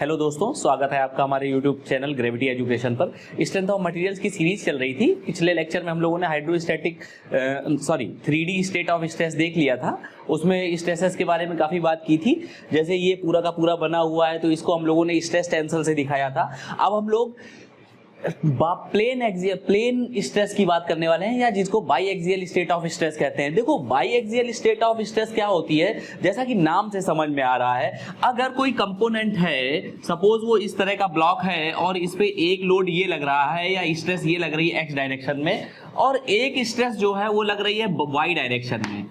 Hello दोस्तों, स्वागत है आपका हमारे यूट्यूब चैनल ग्रेविटी एजुकेशन पर। स्ट्रेंथ ऑफ मटेरियल्स की सीरीज चल रही थी। पिछले लेक्चर में हम लोगों ने hydrostatic 3D state of stress देख लिया था। उसमें स्ट्रेसेस के बारे में काफ़ी बात की थी। जैसे ये पूरा का पूरा बना हुआ है तो इसको हम लोगों ने स्ट्रेस टेंसल से दिखाया था। अब हम लोग प्लेन स्ट्रेस की बात करने वाले हैं, या जिसको by axial state of stress कहते हैं। देखो, by axial state of stress क्या होती है, जैसा कि नाम से समझ में आ रहा है, अगर कोई कंपोनेंट है, सपोज वो इस तरह का ब्लॉक है और इस पे एक लोड ये लग रहा है या स्ट्रेस ये लग रही है एक्स डायरेक्शन में, और एक स्ट्रेस जो है वो लग रही है वाई डायरेक्शन में।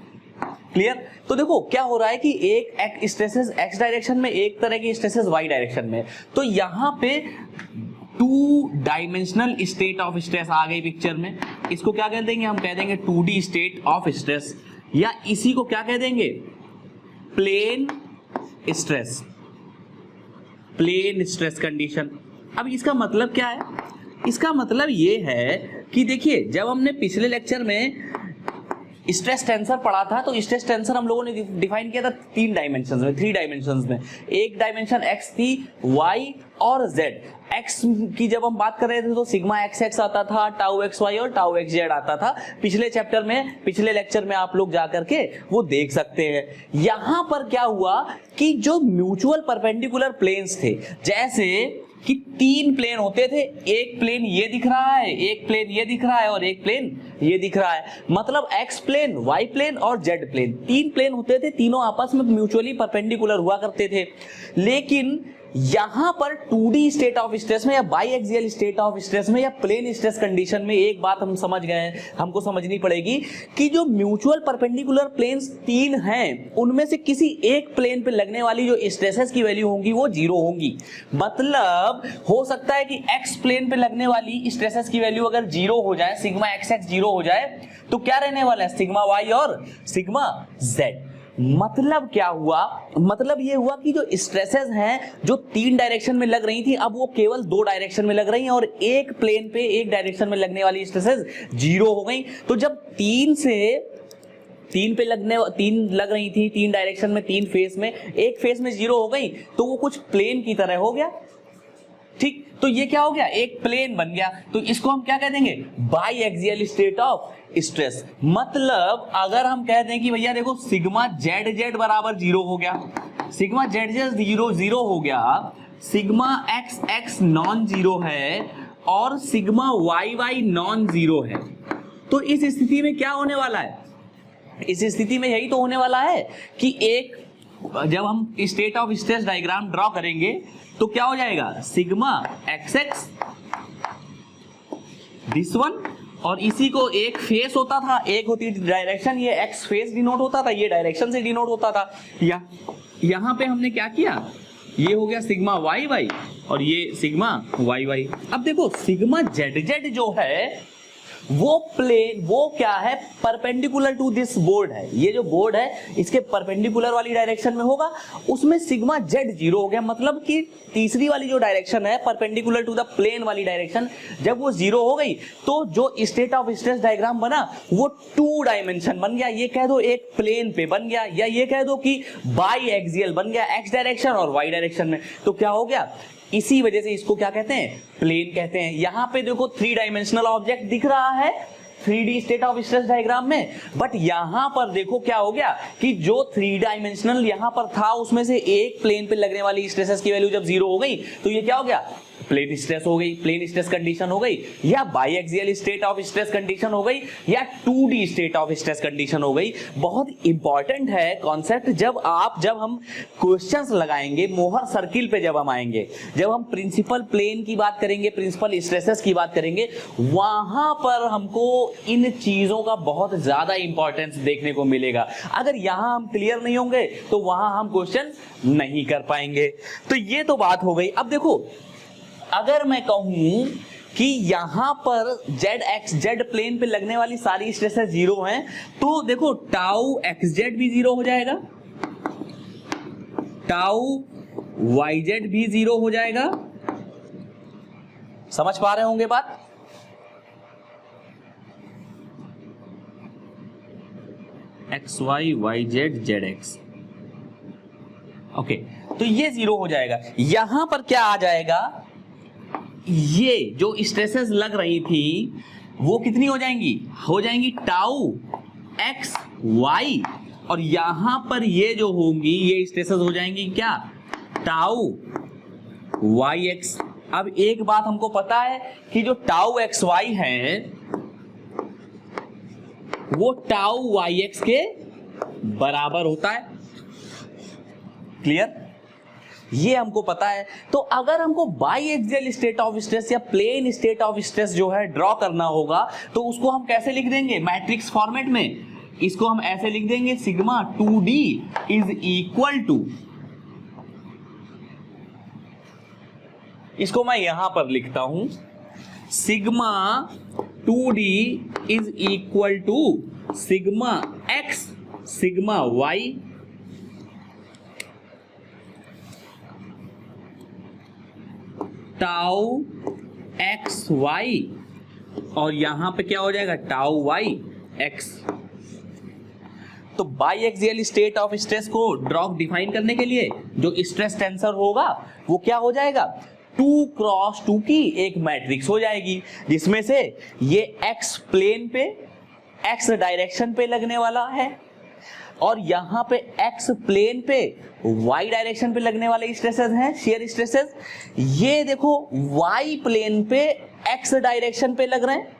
क्लियर? तो देखो क्या हो रहा है कि एक स्ट्रेसेस एक्स डायरेक्शन में, एक तरह की स्ट्रेसेस वाई डायरेक्शन में। तो यहां पे two dimensional state of stress आ गई पिक्चर में। इसको क्या कह देंगे? हम कह देंगे 2D स्टेट ऑफ स्ट्रेस, या इसी को क्या कह देंगे? Plane stress, plane stress condition. अब इसका मतलब क्या है? इसका मतलब ये है कि देखिए, जब हमने पिछले लेक्चर में स्ट्रेस टेंसर पढ़ा था तो स्ट्रेस टेंसर हम लोगों ने डिफाइन किया था 3 डायमेंशंस में, 3 डायमेंशंस में। एक डायमेंशन एक्स थी, वाई और जेड। एक्स की जब हम बात कर रहे थे तो सिग्मा एक्स एक्स आता था, टाउ एक्स वाई और टाउ एक्स जेड आता था। पिछले चैप्टर में, पिछले लेक्चर में आप लोग जाकर के वो देख सकते हैं। यहां पर क्या हुआ कि जो म्यूचुअल परपेंडिकुलर प्लेन्स थे, जैसे कि 3 प्लेन होते थे, एक प्लेन ये दिख रहा है, एक प्लेन ये दिख रहा है और एक प्लेन ये दिख रहा है। मतलब एक्स प्लेन, वाई प्लेन और जेड प्लेन, 3 प्लेन होते थे, तीनों आपस में म्यूचुअली परपेंडिकुलर हुआ करते थे। लेकिन यहां पर 2D स्टेट ऑफ स्ट्रेस में, या by axial state of stress में, या प्लेन स्ट्रेस कंडीशन में एक बात हम समझ गए हैं, हमको समझनी पड़ेगी कि जो म्यूचुअल परपेंडिकुलर प्लेन्स 3 हैं, उनमें से किसी एक प्लेन पे लगने वाली जो स्ट्रेसेस की वैल्यू होंगी वो 0 होंगी। मतलब हो सकता है कि एक्स प्लेन पे लगने वाली स्ट्रेसेस की वैल्यू अगर 0 हो जाए, सिग्मा एक्स एक्स 0 हो जाए, तो क्या रहने वाला है? सिग्मा वाई और सिग्मा जेड। मतलब क्या हुआ? मतलब ये हुआ कि जो स्ट्रेसेस हैं जो 3 डायरेक्शन में लग रही थी, अब वो केवल 2 डायरेक्शन में लग रही हैं, और एक प्लेन पे एक डायरेक्शन में लगने वाली स्ट्रेसेस 0 हो गई। तो जब 3 पे लगने 3 लग रही थी, 3 डायरेक्शन में, 3 फेस में, एक फेस में 0 हो गई, तो वो कुछ प्लेन की तरह हो गया। ठीक, तो ये क्या हो गया? एक प्लेन बन गया। तो इसको हम क्या कह देंगे? By axial state of stress. मतलब अगर हम कह दें कि भैया देखो, सिग्मा जेड जेड बराबर 0 हो गया, सिग्मा जेड जेड 0 हो गया, सिग्मा एक्स एक्स नॉन 0 है और सिग्मा वाई वाई नॉन 0 है, तो इस स्थिति में क्या होने वाला है? इस स्थिति में यही तो होने वाला है कि एक, जब हम state of stress diagram draw करेंगे तो क्या हो जाएगा? Sigma x x this one, और इसी को एक फेस होता था, एक होती डायरेक्शन, ये एक्स फेस डिनोट होता था, ये डायरेक्शन से डिनोट होता था। या यहां पे हमने क्या किया? ये हो गया सिग्मा वाई वाई और ये सिग्मा वाई वाई। अब देखो, सिग्मा जेड जेड जो है वो प्लेन, वो क्या है? परपेंडिकुलर टू दिस बोर्ड है। ये जो बोर्ड है इसके परपेंडिकुलर वाली डायरेक्शन में होगा, उसमें सिग्मा जेड 0 हो गया। मतलब कि तीसरी वाली जो डायरेक्शन है, परपेंडिकुलर टू द प्लेन वाली डायरेक्शन, जब वो 0 हो गई तो जो स्टेट ऑफ स्ट्रेस डायग्राम बना वो 2 डायमेंशन बन गया। ये कह दो एक प्लेन पे बन गया, या ये कह दो कि बाई एक्सियल बन गया, एक्स डायरेक्शन और वाई डायरेक्शन में। तो क्या हो गया? इसी वजह से इसको क्या कहते हैं? प्लेन कहते हैं। यहां पे देखो 3 डायमेंशनल ऑब्जेक्ट दिख रहा है 3D state of stress diagram में, बट यहां पर देखो क्या हो गया कि जो 3 डायमेंशनल यहां पर था उसमें से एक प्लेन पे लगने वाली स्ट्रेसेस की वैल्यू जब 0 हो गई तो ये क्या हो गया? प्लेन स्ट्रेस हो गई, प्लेन स्ट्रेस कंडीशन हो गई, या by axial state of stress condition हो गई, या 2D state of stress condition हो गई। बहुत इंपॉर्टेंट है कॉन्सेप्ट। जब हम क्वेश्चंस लगाएंगे मोहर सर्किल पे, जब हम आएंगे, जब हम प्रिंसिपल प्लेन की बात करेंगे, प्रिंसिपल स्ट्रेसेस की बात करेंगे, वहां पर हमको इन चीजों का बहुत ज्यादा इंपॉर्टेंस देखने को मिलेगा। अगर यहां हम क्लियर नहीं होंगे तो वहां हम क्वेश्चन नहीं कर पाएंगे। तो ये तो बात हो गई। अब देखो, अगर मैं कहूं कि यहां पर जेड एक्स जेड प्लेन पे लगने वाली सारी स्ट्रेसेस 0 हैं, तो देखो टाउ एक्स जेड भी 0 हो जाएगा, टाउ वाई जेड भी 0 हो जाएगा। समझ पा रहे होंगे बात? X Y Y Z Z X. Okay, तो ये 0 हो जाएगा। यहां पर क्या आ जाएगा, ये जो स्ट्रेसेस लग रही थी वो कितनी हो जाएंगी टाउ एक्स वाई, और यहां पर ये जो होंगी ये स्ट्रेसेस हो जाएंगी क्या, टाउ वाई एक्स। अब एक बात हमको पता है कि जो टाउ एक्स वाई है वो टाउ वाई एक्स के बराबर होता है। क्लियर, ये हमको पता है। तो अगर हमको by axial state of stress या प्लेन स्टेट ऑफ स्ट्रेस जो है ड्रॉ करना होगा तो उसको हम कैसे लिख देंगे, मैट्रिक्स फॉर्मेट में। इसको हम ऐसे लिख देंगे, sigma 2d is equal to, इसको मैं यहां पर लिखता हूं, sigma 2d is equal to sigma x sigma y tau X Y, और यहां पे क्या हो जाएगा, टाउ वाई एक्स। तो biaxial state of stress को ड्रॉप डिफाइन करने के लिए जो स्ट्रेस टेंसर होगा वो क्या हो जाएगा, 2x2 की एक मैट्रिक्स हो जाएगी, जिसमें से ये x प्लेन पे x डायरेक्शन पे लगने वाला है और यहां पे x प्लेन पे y डायरेक्शन पे लगने वाले स्ट्रेसेस हैं, शेयर स्ट्रेसेस। ये देखो y प्लेन पे x डायरेक्शन पे लग रहे हैं,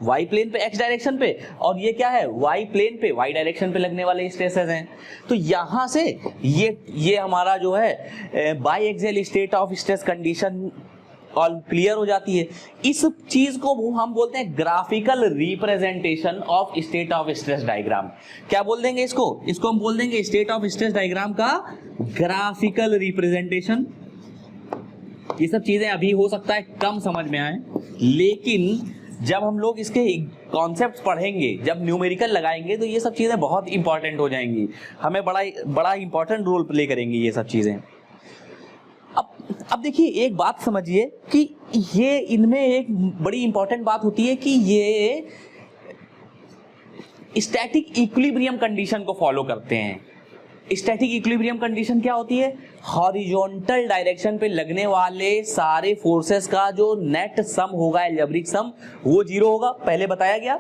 y प्लेन पे x डायरेक्शन पे, और ये क्या है, y प्लेन पे y डायरेक्शन पे लगने वाले स्ट्रेसेस हैं। तो यहां से ये हमारा जो है by axial state of stress condition all clear हो जाती है। इस चीज को हम बोलते हैं graphical representation of state of stress diagram. क्या बोल देंगे इसको हम बोल देंगे स्टेट ऑफ स्ट्रेस डायग्राम का ग्राफिकल रिप्रेजेंटेशन। ये सब चीजें अभी हो सकता है कम समझ में आए, लेकिन जब हम लोग इसके कॉन्सेप्ट पढ़ेंगे, जब न्यूमेरिकल लगाएंगे तो ये सब चीजें बहुत इंपॉर्टेंट हो जाएंगी, हमें बड़ा इंपॉर्टेंट रोल प्ले करेंगी ये सब चीजें। अब देखिए एक बात समझिए कि ये इनमें एक बड़ी इंपॉर्टेंट बात होती है कि ये स्टैटिक इक्विलिब्रियम कंडीशन को फॉलो करते हैं। स्टैटिक इक्विलिब्रियम कंडीशन क्या होती है, हॉरिजॉन्टल डायरेक्शन पे लगने वाले सारे फोर्सेस का जो नेट सम होगा, अलजेब्रिक सम, वो 0 होगा, पहले बताया गया।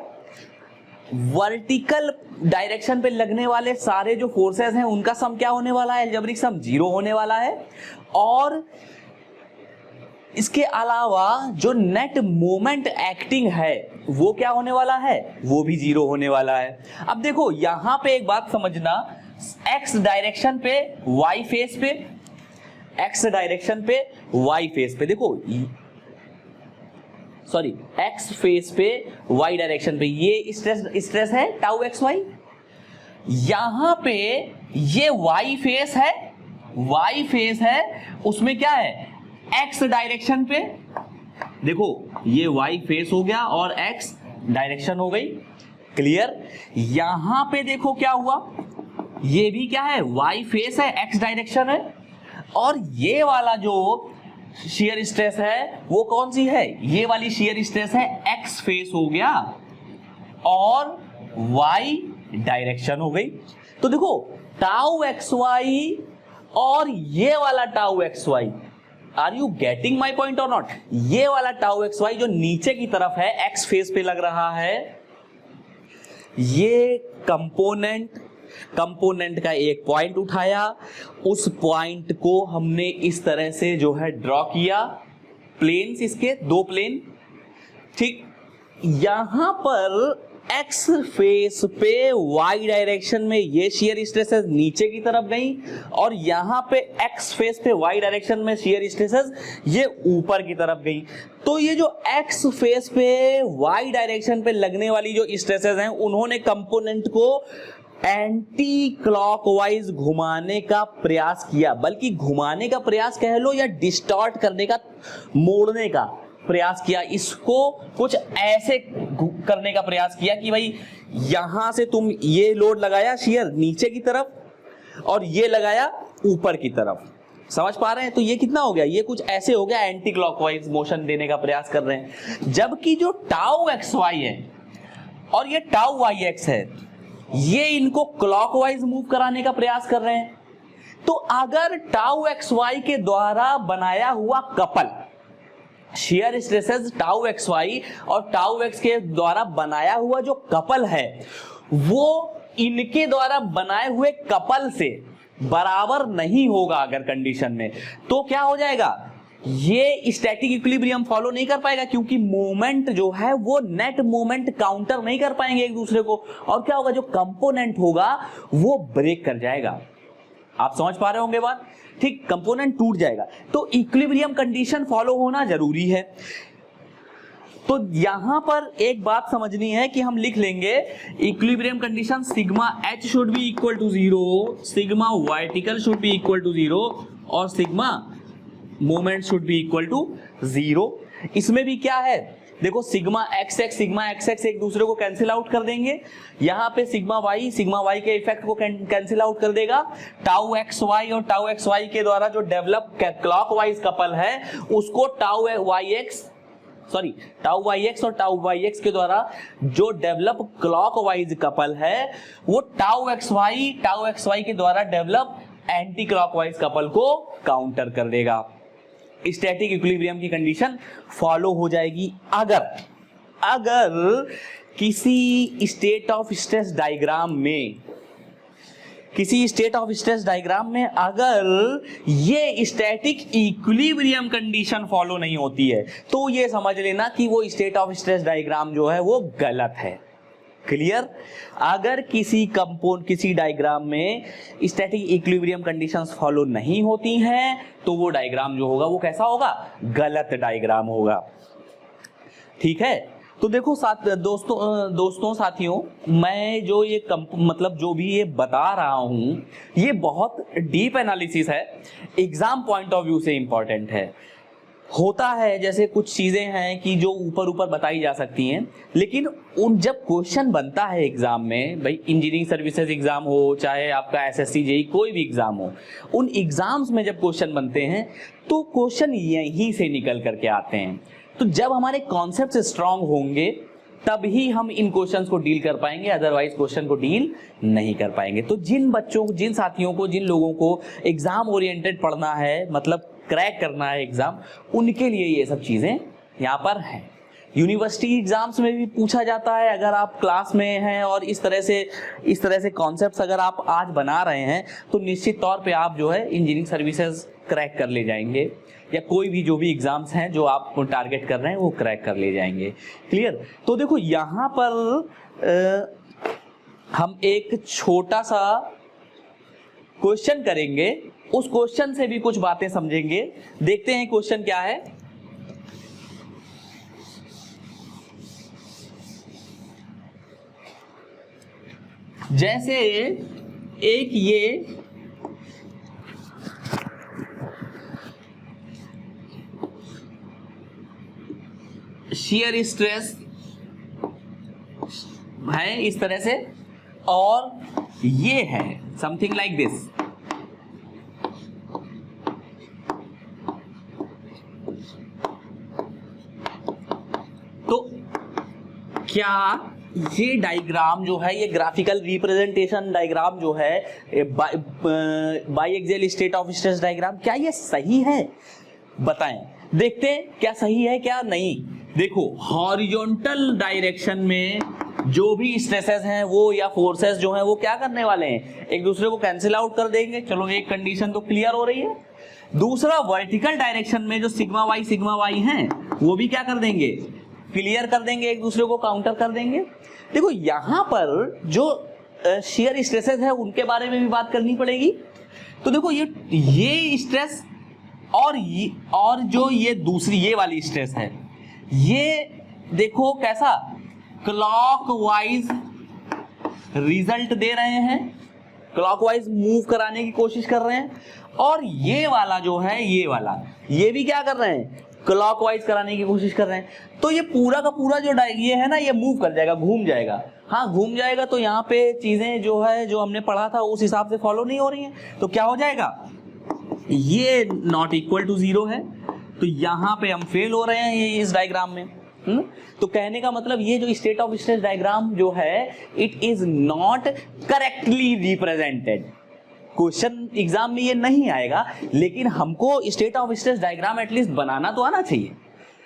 वर्टिकल डायरेक्शन पे लगने वाले सारे जो फोर्सेस हैं उनका सम क्या होने वाला है, अलजेब्रिक सम 0 होने वाला है। और इसके अलावा जो नेट मोमेंट एक्टिंग है वो क्या होने वाला है, वो भी 0 होने वाला है। अब देखो यहां पे एक बात समझना, x डायरेक्शन पे y फेस पे, x डायरेक्शन पे y फेस पे, देखो सॉरी x फेस पे y डायरेक्शन पे ये स्ट्रेस है टाउ एक्स वाई। यहां पे ये y फेस है, उसमें क्या है, x डायरेक्शन पे, देखो ये y फेस हो गया और x डायरेक्शन हो गई। क्लियर, यहां पे देखो क्या हुआ, ये भी क्या है, y फेस है, x डायरेक्शन है, और ये वाला जो शियर स्ट्रेस है वो कौन सी है, ये वाली शियर स्ट्रेस है, x फेस हो गया और y डायरेक्शन हो गई। तो देखो टाउ एक्स वाई और ये वाला tau X Y, are you getting my point और नॉट, ये वाला टाउ एक्स वाई जो नीचे की तरफ है, x फेस पे लग रहा है, ये कंपोनेंट का एक पॉइंट उठाया, उस पॉइंट को हमने इस तरह से जो है ड्रॉ किया, प्लेन्स इसके 2 प्लेन, ठीक। यहां पर x फेस पे y डायरेक्शन में ये शियर स्ट्रेसेस नीचे की तरफ गई, और यहां पे x फेस पे y डायरेक्शन में शियर स्ट्रेसेस ये ऊपर की तरफ गई। तो ये जो x फेस पे y डायरेक्शन पे लगने वाली जो स्ट्रेसेस हैं उन्होंने कंपोनेंट को एंटी क्लॉकवाइज घुमाने का प्रयास किया, बल्कि घुमाने का प्रयास कह लो या डिस्टॉर्ट करने का, मोड़ने का प्रयास किया। इसको कुछ ऐसे करने का प्रयास किया कि भाई यहां से तुम ये लोड लगाया शियर नीचे की तरफ और ये लगाया ऊपर की तरफ, समझ पा रहे हैं। तो ये कितना हो गया, ये कुछ ऐसे हो गया, एंटी क्लॉकवाइज मोशन देने का प्रयास कर रहे हैं। जबकि जो टाउ एक्स वाई है और ये टाउ वाई एक्स है, ये इनको क्लॉकवाइज मूव कराने का प्रयास कर रहे हैं। तो अगर टाउ एक्स वाई के द्वारा बनाया हुआ couple, shear stresses tau X Y और टाउ एक्स के द्वारा बनाया हुआ जो कपल है वो इनके द्वारा बनाए हुए कपल से बराबर नहीं होगा अगर कंडीशन में, तो क्या हो जाएगा, ये स्टैटिक इक्विलिब्रियम फॉलो नहीं कर पाएगा, क्योंकि मोमेंट जो है वो नेट मोमेंट काउंटर नहीं कर पाएंगे एक दूसरे को, और क्या होगा, जो कंपोनेंट होगा वो ब्रेक कर जाएगा। आप समझ पा रहे होंगे बात, ठीक, कंपोनेंट टूट जाएगा। तो इक्विलिब्रियम कंडीशन फॉलो होना जरूरी है। तो यहां पर एक बात समझनी है कि हम लिख लेंगे equilibrium condition sigma H should be equal to 0, sigma vertical should be equal to 0 और sigma moment should be equal to 0। इसमें भी क्या है, देखो सिग्मा एक्स एक्स एक दूसरे को कैंसिल आउट कर देंगे, यहां पे सिग्मा वाई के इफेक्ट को कैंसिल आउट कर देगा। टाउ एक्स वाई और टाउ एक्स वाई के द्वारा जो डेवलप क्लॉकवाइज कपल है उसको टाउ वाई एक्स और टाउ वाई एक्स के द्वारा जो डेवलप क्लॉकवाइज कपल है वो टाउ एक्स वाई के द्वारा डेवलप एंटी क्लॉकवाइज कपल को काउंटर कर देगा। स्टैटिक इक्विलिब्रियम की कंडीशन फॉलो हो जाएगी अगर किसी स्टेट ऑफ स्ट्रेस डायग्राम में अगर ये स्टैटिक इक्विलिब्रियम कंडीशन फॉलो नहीं होती है, तो ये समझ लेना कि वो स्टेट ऑफ स्ट्रेस डायग्राम जो है वो गलत है। क्लियर? अगर किसी डायग्राम में स्टैटिक इक्विलिब्रियम कंडीशंस फॉलो नहीं होती हैं तो वो डायग्राम जो होगा वो कैसा होगा, गलत डायग्राम होगा। ठीक है, तो देखो दोस्तों साथियों, मैं जो ये जो भी ये बता रहा हूं ये बहुत डीप एनालिसिस है, एग्जाम पॉइंट ऑफ व्यू से इंपॉर्टेंट है। होता है जैसे कुछ चीजें हैं कि जो ऊपर बताई जा सकती हैं, लेकिन जब क्वेश्चन बनता है एग्जाम में, भाई इंजीनियरिंग सर्विसेज एग्जाम हो चाहे आपका एसएससी जेईई कोई भी एग्जाम हो, उन एग्जाम्स में जब क्वेश्चन बनते हैं तो क्वेश्चन यहीं से निकल करके आते हैं। तो जब हमारे कॉन्सेप्ट स्ट्रांग होंगे तभी हम इन क्वेश्चंस को डील कर पाएंगे, अदरवाइज क्वेश्चन को डील नहीं कर पाएंगे। तो जिन साथियों को, जिन लोगों को एग्जाम ओरिएंटेड पढ़ना है, मतलब क्रैक करना है एग्जाम, उनके लिए ये सब चीजें यहाँ पर हैं। यूनिवर्सिटी एग्जाम्स में भी पूछा जाता है, अगर आप क्लास में हैं और इस तरह से कॉन्सेप्ट्स अगर आप आज बना रहे हैं तो निश्चित तौर पे आप जो है इंजीनियरिंग सर्विसेज क्रैक कर ले जाएंगे, या कोई भी जो भी एग्जाम्स हैं जो आप टारगेट कर रहे हैं वो क्रैक कर ले जाएंगे। क्लियर? तो देखो यहाँ पर हम एक छोटा सा क्वेश्चन करेंगे, उस क्वेश्चन से भी कुछ बातें समझेंगे। देखते हैं क्वेश्चन क्या है। जैसे एक ये शियर स्ट्रेस है इस तरह से, और ये है समथिंग लाइक दिस। तो क्या ये डायग्राम जो है, ये ग्राफिकल रिप्रेजेंटेशन डायग्राम जो है, by axial state of stress diagram, क्या ये सही है? बताएं, देखते हैं क्या सही है क्या नहीं। देखो हॉरिजॉन्टल डायरेक्शन में जो भी स्ट्रेसेस हैं वो या फोर्सेस जो हैं वो क्या करने वाले हैं, एक दूसरे को कैंसिल आउट कर देंगे। चलो एक कंडीशन तो क्लियर हो रही है। दूसरा, वर्टिकल डायरेक्शन में जो सिग्मा वाई हैं वो भी क्या कर देंगे, क्लियर कर देंगे, एक दूसरे को काउंटर कर देंगे। देखो यहां पर जो शियर स्ट्रेसेस है उनके बारे में भी बात करनी पड़ेगी। तो देखो ये स्ट्रेस और जो ये दूसरी ये वाली स्ट्रेस है, ये देखो कैसा क्लॉकवाइज रिजल्ट दे रहे हैं, क्लॉकवाइज मूव कराने की कोशिश कर रहे हैं, और ये वाला जो है ये भी क्या कर रहे हैं, क्लॉकवाइज कराने की कोशिश कर रहे हैं। तो ये पूरा का पूरा जो ये है ना, ये मूव कर जाएगा, घूम जाएगा। हाँ घूम जाएगा, तो यहाँ पे चीजें जो है जो हमने पढ़ा था उस हिसाब से फॉलो नहीं हो रही हैं, तो क्या हो जाएगा, ये नॉट इक्वल टू 0 है, तो यहाँ पे हम फेल हो रहे हैं ये इस डायग्राम में। तो कहने का मतलब ये जो स्टेट ऑफ स्ट्रेस डायग्राम जो है, it is not correctly represented. Question exam में ये नहीं आएगा, लेकिन हमको state of stress diagram at least बनाना तो आना चाहिए।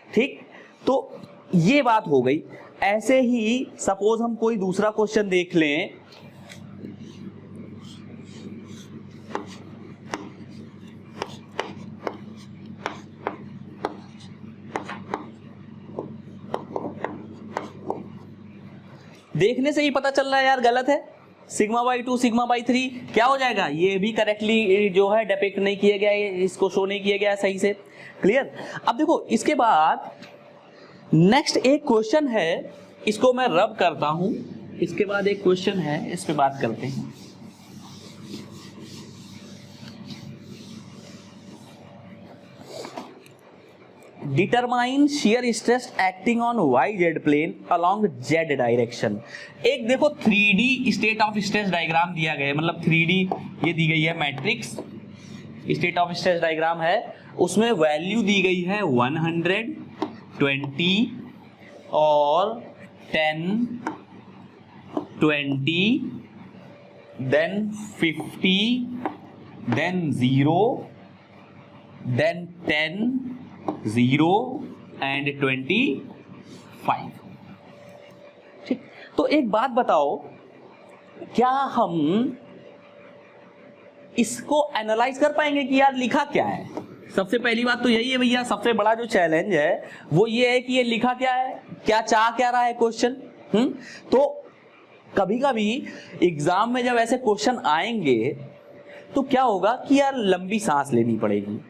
ठीक, तो ये बात हो गई। ऐसे ही सपोज हम कोई दूसरा क्वेश्चन देख लें, देखने से ही पता चल रहा है यार गलत है। सिग्मा बाई 2 सिग्मा बाई 3 क्या हो जाएगा, ये भी करेक्टली जो है डिपिक्ट नहीं किया गया है, इसको शो नहीं किया गया है सही से। क्लियर। अब देखो इसके बाद नेक्स्ट एक क्वेश्चन है, इसको मैं रब करता हूं। इसके बाद एक क्वेश्चन है, इस पे बात करते हैं। Determine shear stress acting on YZ plane along Z direction. एक देखो 3D state of stress diagram दिया गया है, मतलब 3D ये दी गई है matrix state of stress diagram है, उसमें वैल्यू दी गई है 100, 20 और 10, 20, देन 50, देन 0, देन 10, 0 एंड 25। ठीक, तो एक बात बताओ, क्या हम इसको एनालाइज कर पाएंगे कि यार लिखा क्या है? सबसे पहली बात तो यही है भैया, सबसे बड़ा जो चैलेंज है वो ये है कि ये लिखा क्या है, क्या चाह क्या रहा है क्वेश्चन। तो कभी कभी एग्जाम में जब ऐसे क्वेश्चन आएंगे तो क्या होगा कि यार लंबी सांस लेनी पड़ेगी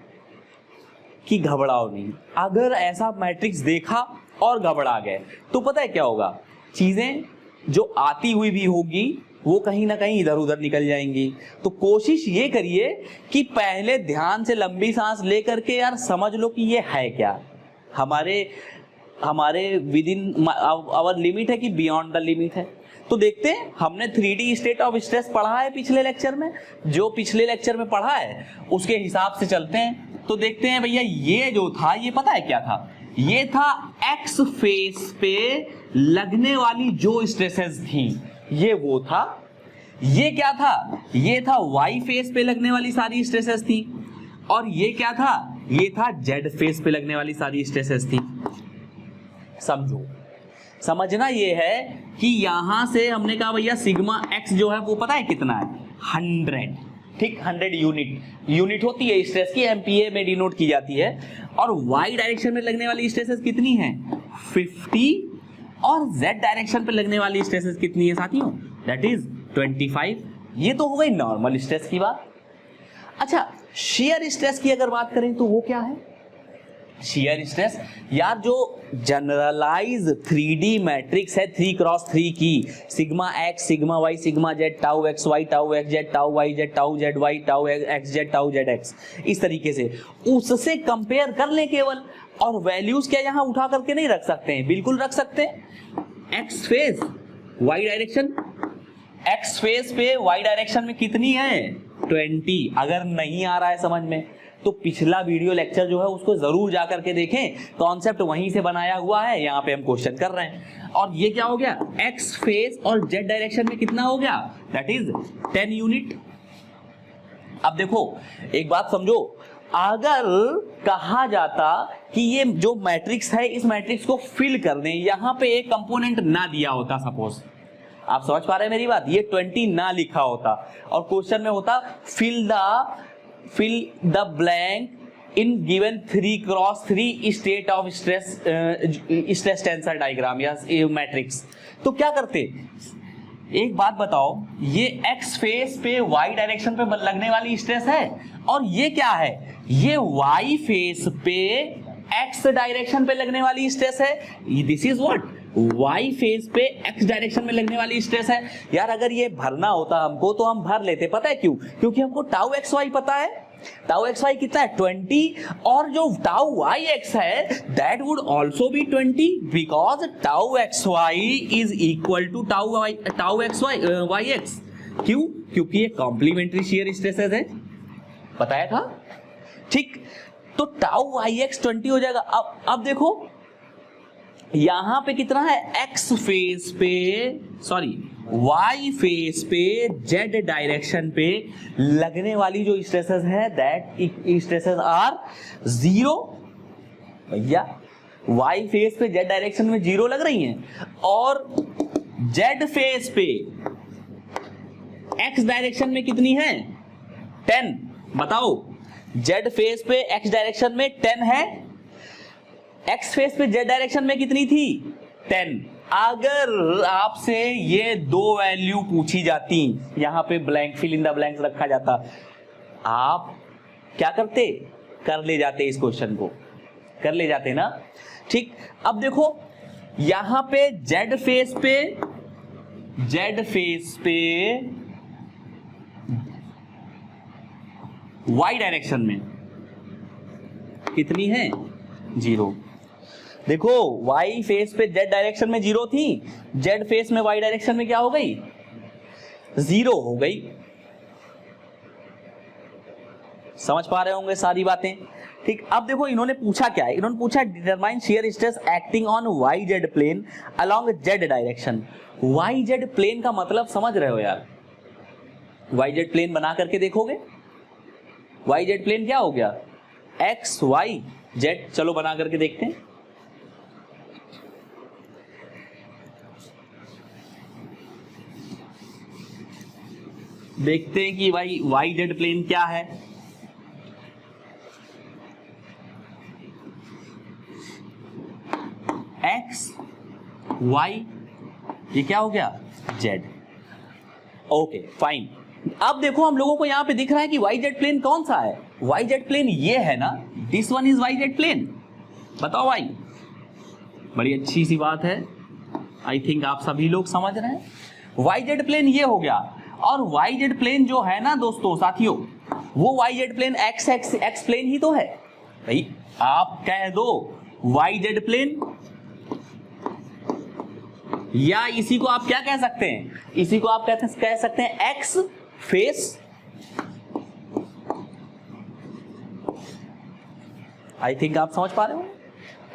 कि घबराओ नहीं। अगर ऐसा मैट्रिक्स देखा और घबरा गए तो पता है क्या होगा, चीजें जो आती हुई भी होगी वो कहीं ना कहीं इधर उधर निकल जाएंगी। तो कोशिश ये करिए कि पहले ध्यान से लंबी सांस लेकर के यार समझ लो कि ये है क्या, हमारे विद इन आवर लिमिट है कि बियॉन्ड द लिमिट है। तो देखते हैं, हमने 3D स्टेट ऑफ स्ट्रेस पढ़ा है पिछले लेक्चर में, जो पिछले लेक्चर में पढ़ा है उसके हिसाब से चलते हैं। तो देखते हैं भैया, ये जो था ये पता है क्या था, ये था एक्स फेस पे लगने वाली जो स्ट्रेसेस थी, ये वो था। ये क्या था, ये था वाई फेस पे लगने वाली सारी स्ट्रेसेस थी। और ये क्या था, ये था जेड फेस पे लगने वाली सारी स्ट्रेसेस थी। समझो, समझना ये है कि यहां से हमने कहा भैया सिग्मा एक्स जो है वो पता है कितना है, 100। ठीक, 100 यूनिट होती है स्ट्रेस की, MPa में डिनोट की जाती है। और y डायरेक्शन में लगने वाली स्ट्रेसेस कितनी है, 50। और z डायरेक्शन पे लगने वाली स्ट्रेसेस कितनी है साथियों, दैट इज 25। ये तो हो गई नॉर्मल स्ट्रेस की बात। अच्छा, शियर स्ट्रेस की अगर बात करें तो वो क्या है? शियर स्ट्रेस यार जो जनरलाइज 3D मैट्रिक्स है 3x3 की, sigma X sigma Y sigma Z tau X Y tau X Z tau Y Z tau Z Y tau X Z tau Z X, इस तरीके से उससे कंपेयर कर लें केवल। और वैल्यूज क्या यहाँ उठा करके नहीं रख सकते हैं, बिल्कुल रख सकते हैं। X face Y direction, X face पे वाई डायरेक्शन में कितनी है, 20। अगर नहीं आ रहा है समझ में तो पिछला वीडियो लेक्चर जो है उसको जरूर जाकर के देखें, कॉन्सेप्ट वहीं से बनाया हुआ है, यहाँ पे हम क्वेश्चन कर रहे हैं। और ये क्या हो गया, एक्स फेस और जेड डायरेक्शन में कितना हो गया, दैट इज 10 यूनिट। अब देखो एक बात समझो, अगर कहा जाता कि ये जो मैट्रिक्स है इस मैट्रिक्स को फिल कर दें, यहां पे एक कंपोनेंट ना दिया होता, सपोज आप समझ पा रहे हैं मेरी बात, ये 20 ना लिखा होता और क्वेश्चन में होता fill the blank in given 3x3 state of stress tensor diagram या मैट्रिक्स। तो क्या करते, एक बात बताओ, ये x फेस पे y डायरेक्शन पे लगने वाली स्ट्रेस है और ये क्या है, ये y फेस पे x डायरेक्शन पे लगने वाली स्ट्रेस है। This is what, y face पे x डायरेक्शन में लगने वाली स्ट्रेस है। यार अगर ये भरना होता हमको तो हम भर लेते, पता है क्यों, क्योंकि हमको टाउ एक्स वाई पता है, टाउ एक्स वाई कितना है 20, और जो टाउ वाई एक्स है that would also be 20 because tau X Y is equal to tau X Y X. क्यों, क्योंकि ये कॉम्प्लीमेंट्री शियर स्ट्रेसेस है, बताया था। ठीक, तो टाउ वाई एक्स 20 हो जाएगा। अब देखो यहां पे कितना है, एक्स फेस पे, सॉरी वाई फेस पे जेड डायरेक्शन पे लगने वाली जो स्ट्रेसेस है दैट स्ट्रेसेस आर जीरो। भैया वाई फेस पे जेड डायरेक्शन में जीरो लग रही हैं और जेड फेस पे एक्स डायरेक्शन में कितनी है 10। बताओ जेड फेस पे एक्स डायरेक्शन में 10 है, एक्स फेस पे जेड डायरेक्शन में कितनी थी 10। अगर आपसे ये दो वैल्यू पूछी जाती, यहां पे blank fill in the blanks रखा जाता, आप क्या करते? कर ले जाते, इस क्वेश्चन को कर ले जाते ना। ठीक, अब देखो यहां पे जेड फेस पे वाई डायरेक्शन में कितनी है 0। देखो वाई फेस पे जेड डायरेक्शन में 0 थी, जेड फेस में वाई डायरेक्शन में क्या हो गई 0 हो गई। समझ पा रहे होंगे सारी बातें। ठीक, अब देखो इन्होंने पूछा क्या है, इन्होंने पूछा determine shear stress acting on Y Z plane along Z direction. Y Z plane का मतलब समझ रहे हो यार, वाई जेड प्लेन बना करके देखोगे, वाई जेड प्लेन क्या हो गया एक्स वाई जेड। चलो बना करके देखते हैं। देखते हैं कि भाई वाई जेड प्लेन क्या है। एक्स वाई ये क्या हो गया जेड। Okay fine. अब देखो हम लोगों को यहां पे दिख रहा है कि वाई जेड प्लेन कौन सा है, वाई जेड प्लेन ये है ना, this one is Y Z plane. बताओ भाई, बड़ी अच्छी सी बात है, आई थिंक आप सभी लोग समझ रहे हैं। वाई जेड प्लेन ये हो गया, और वाई जेड प्लेन जो है ना दोस्तों साथियों, वो Y Z plane X plane ही तो है भाई। आप कह दो वाई जेड प्लेन, या इसी को आप क्या कह सकते हैं, इसी को आप कह सकते हैं एक्स फेस। आई थिंक आप समझ पा रहे हो,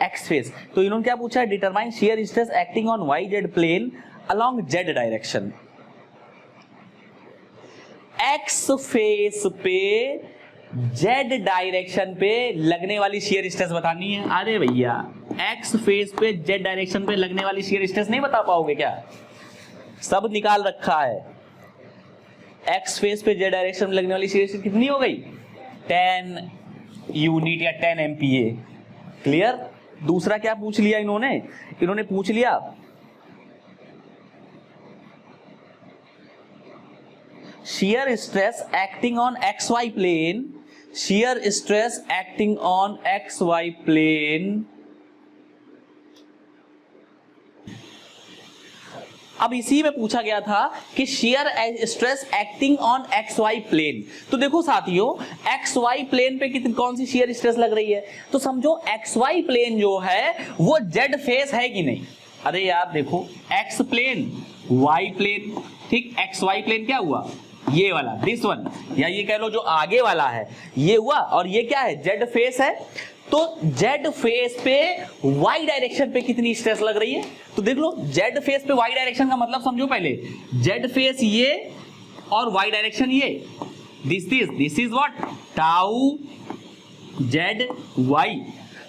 एक्स फेस। तो इन्होंने क्या पूछा है, determine shear stress acting on Y Z plane along Z direction. X face पे जेड डायरेक्शन पे लगने वाली शियर स्ट्रेस बतानी है। अरे भैया एक्स फेस पे जेड डायरेक्शन पे लगने वाली शियर स्ट्रेस नहीं बता पाओगे क्या? सब निकाल रखा है। एक्स फेस पे जेड डायरेक्शन में लगने वाली शियर स्ट्रेस कितनी हो गई 10 यूनिट या 10 MPa। क्लियर। दूसरा क्या पूछ लिया इन्होंने पूछ लिया shear stress acting on xy plane, shear stress acting on xy plane। अब इसी में पूछा गया था कि shear stress acting on xy plane। तो देखो साथियों xy प्लेन पे कितनी कौन सी shear stress लग रही है, तो समझो xy प्लेन जो है वो z फेस है कि नहीं। अरे यार देखो x प्लेन y प्लेन, ठीक, xy प्लेन क्या हुआ ये वाला दिस वन, या ये कह लो जो आगे वाला है ये हुआ, और ये क्या है जेड फेस है। तो जेड फेस पे वाई डायरेक्शन पे कितनी स्ट्रेस लग रही है, तो देख लो जेड फेस पे वाई डायरेक्शन का मतलब समझो पहले, जेड फेस ये और वाई डायरेक्शन ये, this is what tau Z Y.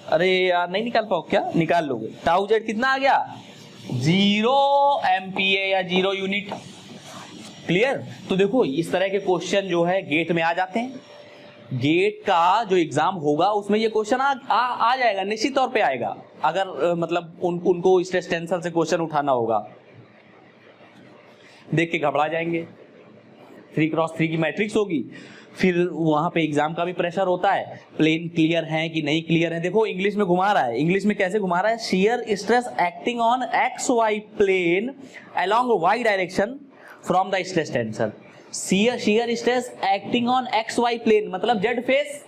अरे यार नहीं निकाल पाओ क्या, निकाल लोगे। टाउ जेड कितना आ गया 0 MPa या 0 यूनिट। क्लियर। तो देखो इस तरह के क्वेश्चन जो है गेट में आ जाते हैं। गेट का जो एग्जाम होगा उसमें ये क्वेश्चन आ जाएगा, निश्चित तौर पे आएगा। अगर मतलब उनको स्ट्रेस टेंशन से क्वेश्चन उठाना होगा, देख के घबरा जाएंगे। 3x3 की मैट्रिक्स होगी, फिर वहां पे एग्जाम का भी प्रेशर होता है, प्लेन क्लियर है कि नहीं क्लियर है। देखो इंग्लिश में घुमा रहा है, इंग्लिश में कैसे घुमा रहा है, shear stress acting on XY plane along Y direction from the stress tensor. Shear stress acting on XY plane मतलब जेड फेस।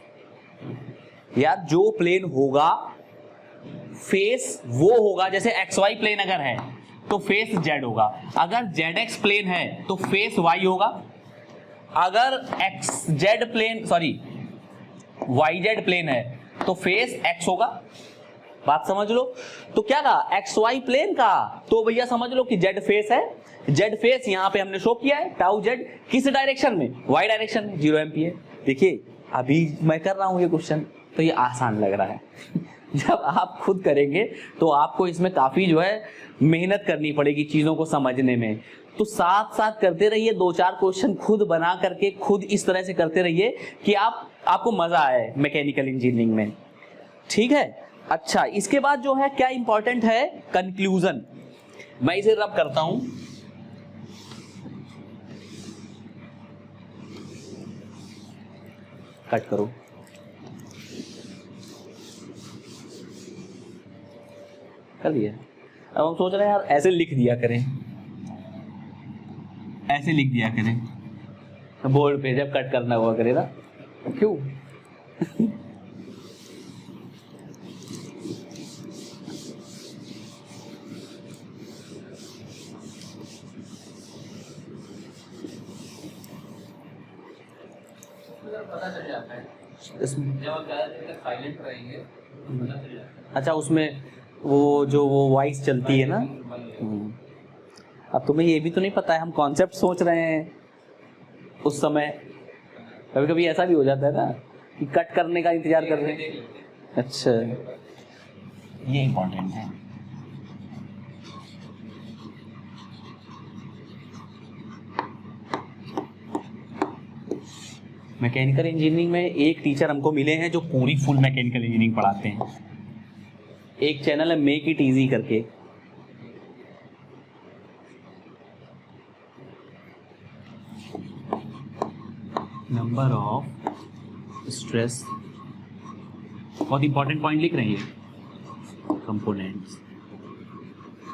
यार जो प्लेन होगा फेस वो होगा, जैसे XY प्लेन अगर है तो फेस जेड होगा, अगर ZX प्लेन है तो फेस Y होगा, अगर XZ प्लेन YZ प्लेन है तो फेस X होगा। बात समझ लो। तो क्या कहा XY प्लेन का, तो भैया समझ लो कि जेड फेस है, जेड फेस यहाँ पे हमने शो किया है, टाउ जेड किस डायरेक्शन में, वाई डायरेक्शन में, 0 एम्पियर। देखिए अभी मैं कर रहा हूँ ये क्वेश्चन तो ये आसान लग रहा है जब आप खुद करेंगे तो आपको इसमें काफी जो है मेहनत करनी पड़ेगी चीजों को समझने में। तो साथ साथ करते रहिए, 2-4 क्वेश्चन खुद बना करके खुद इस तरह से करते रहिए कि आपको मजा आए मैकेनिकल इंजीनियरिंग में, ठीक है। अच्छा, इसके बाद जो है क्या इंपॉर्टेंट है, कंक्लूजन। मैं इसे रब करता हूं, कट करो। कर दिया। अब हम सोच रहे हैं यार ऐसे लिख दिया करें, ऐसे लिख दिया करें बोर्ड पे जब कट करना हुआ करे ना, क्यों पता चल जाता है इसमें। जब आप ज़्यादा देर तक साइलेंट रहेंगे पता चल जाता है। अच्छा, उसमें वो वॉइस चलती है ना। अब तुम्हें ये भी तो नहीं पता है हम कॉन्सेप्ट सोच रहे हैं उस समय, कभी कभी ऐसा भी हो जाता है ना कि कट करने का इंतजार कर रहे हैं। अच्छा, ये इम्पोर्टेंट है। मैकेनिकल इंजीनियरिंग में एक टीचर हमको मिले हैं जो पूरी फुल मैकेनिकल इंजीनियरिंग पढ़ाते हैं। एक चैनल है मेक इट इजी करके, नंबर ऑफ स्ट्रेस, बहुत इंपॉर्टेंट पॉइंट लिख रहे हैं, components,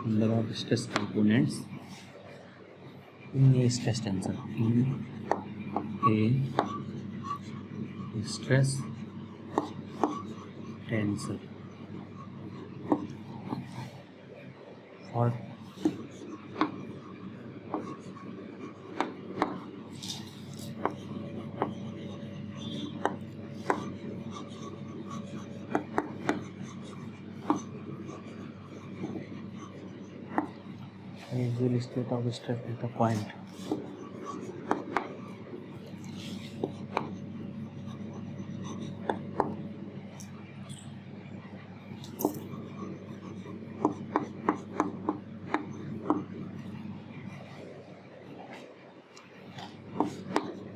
number of stress components in A stress tensor, in A stress tensor और usual state of stress is the point.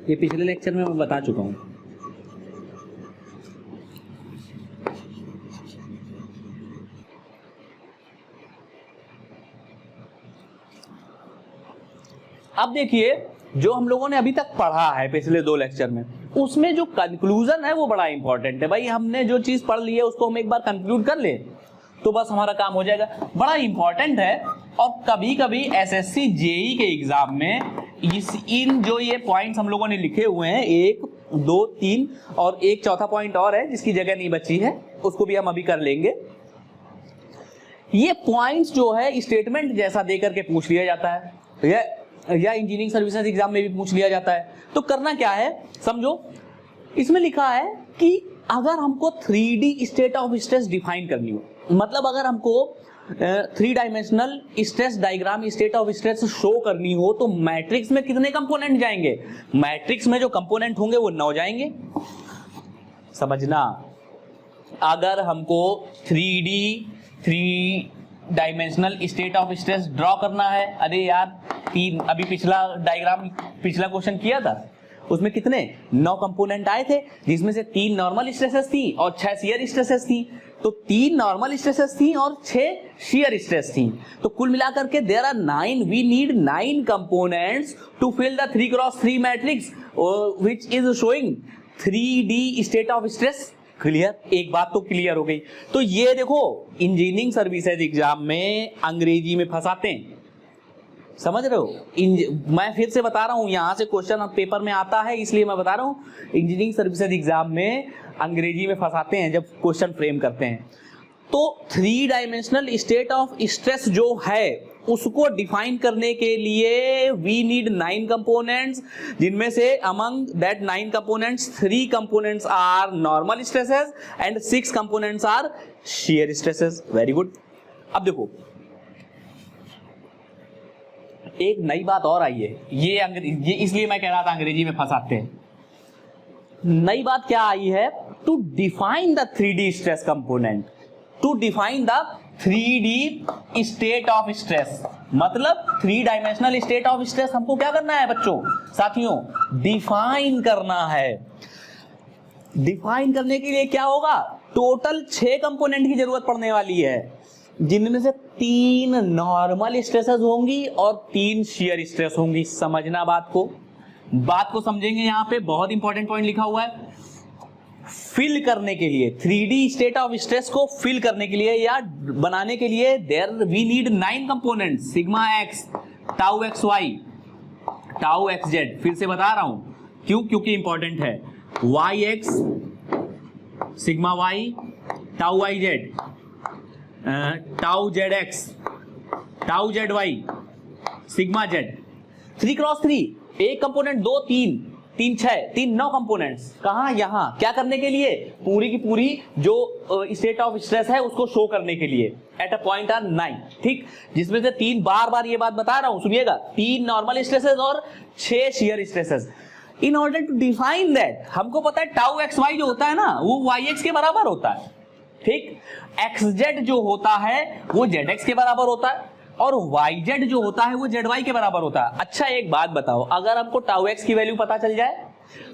ये पिछले लेक्चर में मैं बता चुका हूँ। अब देखिए जो हम लोगों ने अभी तक पढ़ा है पिछले 2 लेक्चर में, उसमें जो कंक्लूजन है वो बड़ा इंपॉर्टेंट है। भाई हमने जो चीज पढ़ ली है उसको हम एक बार कंक्लूड कर ले तो बस हमारा काम हो जाएगा, बड़ा इंपॉर्टेंट है। और कभी कभी एसएससी जेई के एग्जाम में इन जो ये पॉइंट्स हम लोगों ने लिखे हुए हैं 1, 2, 3 और एक चौथा पॉइंट और है जिसकी जगह नहीं बची है, उसको भी हम अभी कर लेंगे। ये पॉइंट्स जो है स्टेटमेंट जैसा दे करके पूछ लिया जाता है या इंजीनियरिंग सर्विसेज एग्जाम में भी पूछ लिया जाता है। तो करना क्या है समझो, इसमें लिखा है कि अगर हमको 3D state of stress define करनी हो, मतलब अगर हमको 3 dimensional stress diagram state of stress show करनी हो तो मैट्रिक्स में कितने कंपोनेंट जाएंगे, मैट्रिक्स में जो कंपोनेंट होंगे वो 9 जाएंगे। समझना, अगर हमको 3 dimensional state of stress draw करना है, अरे यार अभी पिछला क्वेश्चन किया था उसमें कितने 9 कंपोनेंट आए थे, जिसमें से 3 नॉर्मल स्ट्रेसेस थी और 6 शियर स्ट्रेसेस थी। तो 3 नॉर्मल स्ट्रेसेस थी और 6 शियर स्ट्रेस थी, तो कुल मिलाकर के there are 9, we need 9 components to fill the 3x3 matrix which is showing 3D state of stress. Clear, एक बात तो क्लियर हो गई। तो ये देखो इंजीनियरिंग सर्विसेज एग्जाम में अंग्रेजी में फंसाते हैं, समझ रहे हो। मैं फिर से बता रहा हूं, यहां से क्वेश्चन पेपर में आता है इसलिए मैं बता रहा हूं, इंजीनियरिंग सर्विसेज एग्जाम में अंग्रेजी में फंसाते हैं जब क्वेश्चन फ्रेम करते हैं। तो 3 डायमेंशनल स्टेट ऑफ स्ट्रेस जो है उसको डिफाइन करने के लिए वी नीड 9 कंपोनेंट्स, जिनमें से among that 9 components 3 components are normal stresses and 6 components are shear stresses. Very good. अब देखो एक नई बात और आई है, ये इसलिए मैं कह रहा था अंग्रेजी में फंसाते हैं। नई बात क्या आई है? To define the 3D stress component, to define the 3D state of stress, मतलब 3 डायमेंशनल स्टेट ऑफ स्ट्रेस हमको क्या करना है बच्चों, साथियों, डिफाइन करना है। डिफाइन करने के लिए क्या होगा? टोटल 6 कंपोनेंट की जरूरत पड़ने वाली है, जिनमें से 3 नॉर्मल स्ट्रेसेस होंगी और 3 शियर स्ट्रेस होंगी। समझना बात को समझेंगे। यहां पे बहुत इंपॉर्टेंट पॉइंट लिखा हुआ है, फिल करने के लिए 3D स्टेट ऑफ स्ट्रेस को फिल करने के लिए या बनाने के लिए there we need 9 components, sigma X, tau X Y, tau X Z. फिर से बता रहा हूं क्यों, क्योंकि इंपॉर्टेंट है। Y X, sigma Y, tau Y Z, tau Z X, tau Z Y, sigma Z. 3x3, एक कंपोनेंट 2 3 3 6 3 9 कंपोनेंट्स। कहां? यहां। क्या करने के लिए? पूरी की पूरी जो स्टेट ऑफ स्ट्रेस है उसको शो करने के लिए एट अ पॉइंट आर 9, ठीक, जिसमें से 3 बार ये बात बता रहा हूं, सुनिएगा, 3 नॉर्मल स्ट्रेसेस और 6 shear stresses. In order to define that, हमको पता है टाउ एक्स वाई जो होता है ना वो वाई एक्स के बराबर होता है, ठीक। एक्स जेड जो होता है वो जेड एक्स के बराबर होता है और वाई जेड जो होता है वो जेड वाई के बराबर होता है। अच्छा एक बात बताओ, अगर हमको टाउ एक्स की वैल्यू पता चल जाए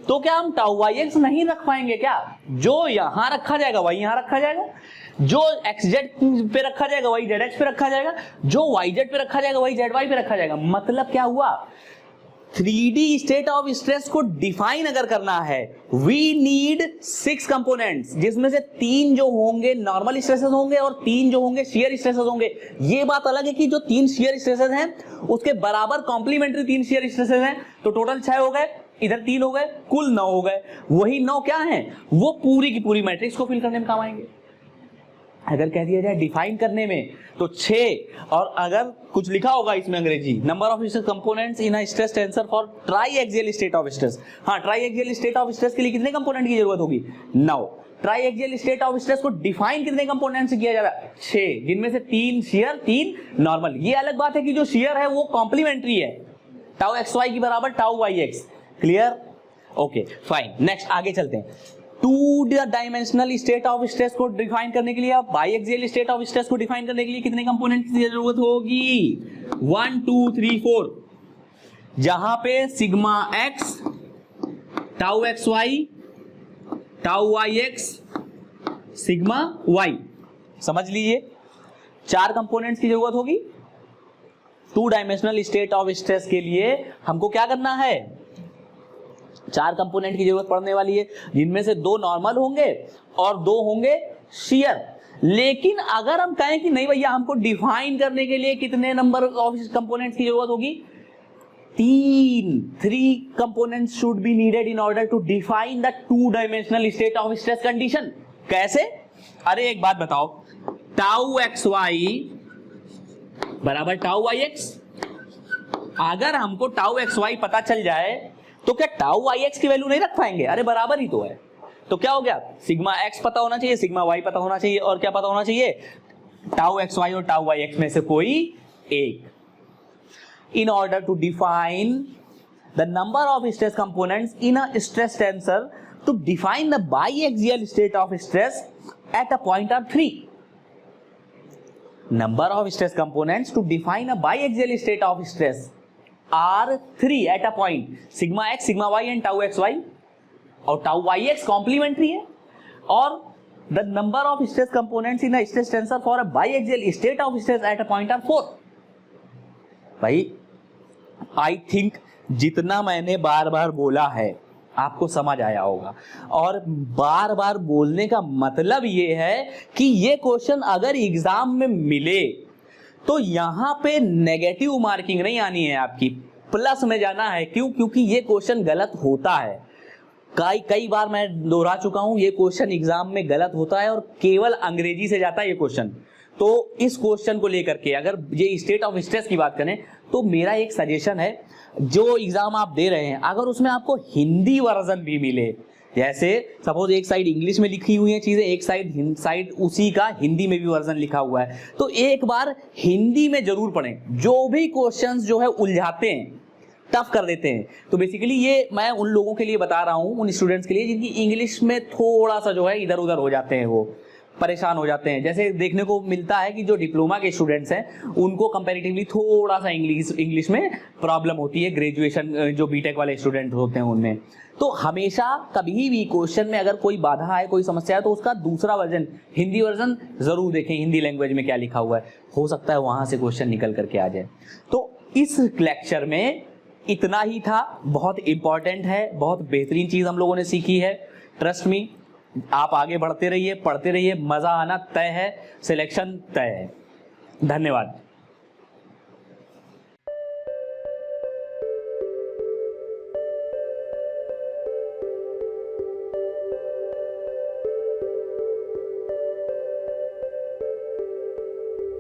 तो क्या हम टाउ वाई एक्स नहीं रख पाएंगे क्या? जो यहां रखा जाएगा वही यहां रखा जाएगा, जो एक्स जेड पे रखा जाएगा वही जेड एक्स पे रखा जाएगा, जो वाई जेड पे रखा जाएगा वही जेड वाई पे रखा जाएगा। मतलब क्या हुआ? 3D स्टेट ऑफ स्ट्रेस को डिफाइन अगर करना है, वी नीड 6 कंपोनेंट्स, जिसमें से 3 जो होंगे नॉर्मल स्ट्रेसेस होंगे और 3 जो होंगे शियर स्ट्रेसेस होंगे। ये बात अलग है कि जो 3 शियर स्ट्रेसेस हैं उसके बराबर कॉम्प्लीमेंट्री 3 शियर स्ट्रेसेस हैं, तो टोटल 6 हो गए, इधर 3 हो गए, कुल 9 हो गए। वही 9 क्या है? वो पूरी की पूरी मैट्रिक्स को फिल करने में काम आएंगे। अगर कह दिया जाए डिफाइन करने में तो 6, और अगर कुछ लिखा होगा इसमें अंग्रेजी, number of stress components in a stress tensor for triaxial state of stress. हाँ, triaxial state of stress के लिए कितने कंपोनेंट की जरूरत होगी? 9। Triaxial state of stress को डिफाइन कितने कंपोनेंट से किया जा रहा है? 6, जिनमें से 3 शियर 3 नॉर्मल। ये अलग बात है कि जो शियर है वो कॉम्प्लीमेंट्री है, टाउ एक्स वाई की बराबर tau Y X. Clear? Okay fine, next आगे चलते हैं। 2 डायमेंशनल स्टेट ऑफ स्ट्रेस को डिफाइन करने के लिए, अब biaxial state of stress को डिफाइन करने के लिए कितने कंपोनेंट की जरूरत होगी? 1 2 3 4, जहां पे sigma X, tau X Y, tau Y X, sigma Y, समझ लीजिए 4 कंपोनेंट्स की जरूरत होगी। 2 डायमेंशनल स्टेट ऑफ स्ट्रेस के लिए हमको क्या करना है? 4 कंपोनेंट की जरूरत पड़ने वाली है, जिनमें से 2 नॉर्मल होंगे और 2 होंगे शियर। लेकिन अगर हम कहें कि नहीं भैया हमको डिफाइन करने के लिए कितने नंबर ऑफ कंपोनेंट्स की जरूरत होगी? 3 components should be needed in order to define the 2 dimensional state of stress condition. कैसे? अरे एक बात बताओ, टाउ एक्स वाई बराबर टाउ वाई एक्स। अगर हमको टाउ एक्स वाई पता चल जाए तो क्या टाउ वाई एक्स की वैल्यू नहीं रख पाएंगे? अरे बराबर ही तो है। तो क्या हो गया? सिग्मा एक्स पता होना चाहिए, सिग्मा वाई पता होना चाहिए, और क्या पता होना चाहिए? टाउ एक्स वाई और टाउ वाई एक्स में से कोई एक। In order to define the number of stress components in a stress tensor to define the biaxial state of stress at a point are 3। Number of stress components to define a biaxial state of stress are 3 at a point sigma X, sigma Y and tau X Y, और tau Y x complementary है, और the number of stress components in a stress tensor for a biaxial state of stress at a point are 4। भाई I think जितना मैंने बार बार बोला है आपको समझ आया होगा, और बार बार बोलने का मतलब ये है कि ये क्वेश्चन अगर एग्जाम में मिले तो यहां पे नेगेटिव मार्किंग नहीं आनी है आपकी, प्लस में जाना है। क्यों? क्योंकि ये क्वेश्चन गलत होता है। कई बार मैं दोहरा चुका हूं, ये क्वेश्चन एग्जाम में गलत होता है और केवल अंग्रेजी से जाता है ये क्वेश्चन। तो इस क्वेश्चन को लेकर के अगर ये स्टेट ऑफ स्ट्रेस की बात करें तो मेरा एक सजेशन है, जो एग्जाम आप दे रहे हैं अगर उसमें आपको हिंदी वर्जन भी मिले जैसे सपोज एक साइड इंग्लिश में लिखी हुई है चीजें, एक साइड उसी का हिंदी में भी वर्जन लिखा हुआ है, तो एक बार हिंदी में जरूर पढ़ें। जो भी क्वेश्चंस जो है उलझाते हैं, टफ कर देते हैं, तो बेसिकली ये मैं उन लोगों के लिए बता रहा हूं, उन स्टूडेंट्स के लिए जिनकी इंग्लिश में थोड़ा सा जो है इधर उधर हो जाते हैं, वो परेशान हो जाते हैं। जैसे देखने को मिलता है कि जो डिप्लोमा के स्टूडेंट्स हैं उनको कंपैरेटिवली थोड़ा सा इंग्लिश में प्रॉब्लम होती है, ग्रेजुएशन जो बीटेक वाले स्टूडेंट होते हैं उनमें। तो हमेशा कभी भी क्वेश्चन में अगर कोई बाधा है, कोई समस्या है, तो उसका दूसरा वर्जन, हिंदी वर्जन जरूर देखें, हिंदी लैंग्वेज में क्या लिखा हुआ है, हो सकता है वहां से क्वेश्चन निकल करके आ जाए। तो इस लेक्चर में इतना ही था, बहुत इंपॉर्टेंट है, बहुत बेहतरीन चीज हम लोगों ने सीखी है। ट्रस्ट मी, आप आगे बढ़ते रहिए, पढ़ते रहिए, मजा आना तय है, सिलेक्शन तय है। धन्यवाद।